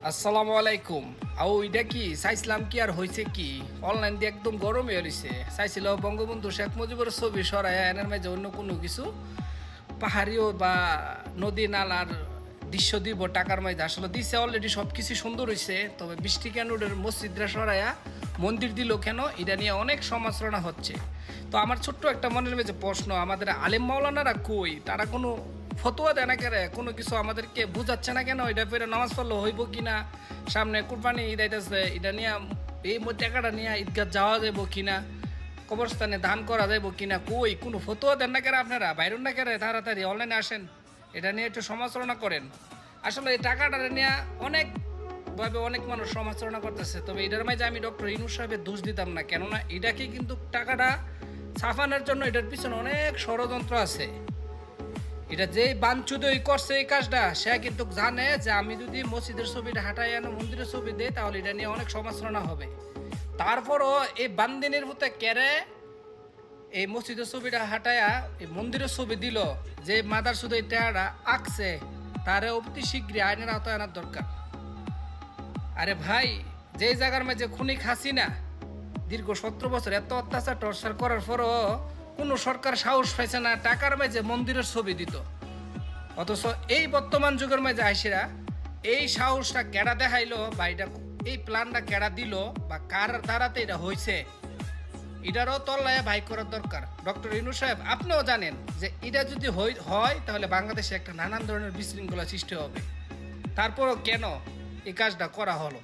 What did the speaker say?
আসসালামু আলাইকুম। এটা কি চাইছিলাম কি আর হয়েছে কি, অনলাইন দিয়ে একদম গরম হয়ে রয়েছে। চাইছিল বঙ্গবন্ধু শেখ মুজিবুর ছবি সরাই এনের মাঝে অন্য কোনো কিছু পাহাড়িও বা নদী নালার দৃশ্য দিব টাকার মাঝে। আসলে দিছে অলরেডি সব কিছু সুন্দর হয়েছে, তবে বৃষ্টি কেন মসজিদরা সরাইয়া মন্দির দিল কেন, এটা নিয়ে অনেক সমালোচনা হচ্ছে। তো আমার ছোট্ট একটা মনের মাঝে প্রশ্ন, আমাদের আলেম মাওলানারা কই? তারা কোনো ফতোয়া দেয় না কেন, কোনো কিছু আমাদেরকে বুঝাচ্ছে না কেন? এটা ফেরে নামাজ পড়লে হইব কি না, সামনে কুরবানি ঈদ আইতেছে, এটা নিয়ে এই টাকাটা নিয়ে ঈদগাহ যাওয়া যাইব কিনা, কবরস্থানে দান করা যাইব কিনা, কই কোনো ফতোয়া দেন না কেন? আপনারা বাইরন না কেন? তাড়াতাড়ি অনলাইনে আসেন, এটা নিয়ে একটু সমালোচনা করেন। আসলে এই টাকাটা নিয়ে অনেকভাবে অনেক মানুষ সমালোচনা করতেছে, তবে এটার মাঝে আমি ডক্টর ইউনূস সাহেবের দোষ দিতাম না, কেননা এটাকে কিন্তু টাকাটা ছাপানোর জন্য এটার পিছনে অনেক ষড়যন্ত্র আছে। এটা যে বাঞ্চুদই করছে এই কাজটা, সে কিন্তু জানে যে আমি যদি মসজিদের ছবিটা হাঁটাই আনো মন্দিরের ছবি দেই তাহলে এটা নিয়ে অনেক সমালোচনা হবে। তারপরও এই বান্দিনের ভূতে কেড়ে এই মসজিদের ছবিটা হাঁটায়া এই মন্দিরের ছবি দিল, যে মাদার শুধু এই টেয়ারা আঁকছে তারে অতি শীঘ্রই আইনের আওতায় আনার দরকার। আরে ভাই, যে জায়গার মাঝে খুনি হাসিনা দীর্ঘ 17 বছর এত অত্যাচার টর্চার করার পরও কোনো সরকার সাহস পাইছে না টাকার মাঝে মন্দিরের ছবি দিত, অথচ এই বর্তমান যুগের মাঝে আইসিরা এই সাহসটা কেডা দেখাইলো বা এটা এই প্ল্যানটা কেডা দিল বা কার দ্বারাতে এটা হয়েছে, এটারও তল্লায় ভাই করার দরকার। ডক্টর ইউনূস সাহেব, আপনিও জানেন যে এটা যদি হয় তাহলে বাংলাদেশে একটা নানান ধরনের বিশৃঙ্খলা সৃষ্টি হবে। তারপরও কেন এই কাজটা করা হলো?